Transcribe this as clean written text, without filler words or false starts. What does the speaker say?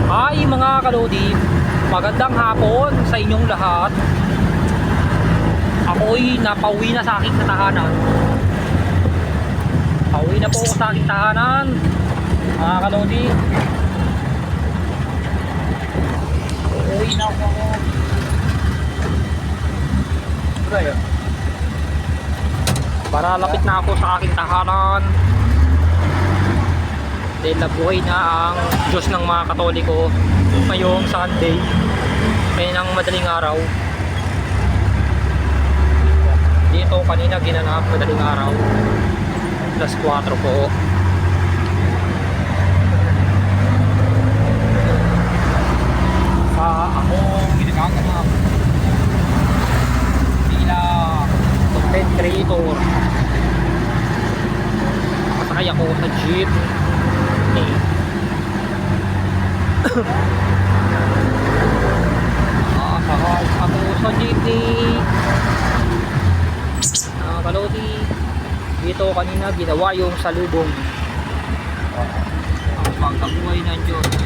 Hi mga kalodi, magandang hapon sa inyong lahat. Ako'y napauwi na sa aking tahanan. Pauwi na po ako sa aking tahanan, mga kalodi. Uuwi na ako. Para lapit na ako sa aking tahanan. Dahil nabuhay na ang Diyos ng mga Katoliko ngayong Sunday, may ng madaling araw. Dito kanina ginanap madaling araw, plus 4 po. Sa akong ginaganap bilang content creator, nakasakay ako sa jeep. Nakakahal ako sa jeepney. Kalodi, dito kanina ginawa yung salubong. Ang pagkabuhay ng Diyos.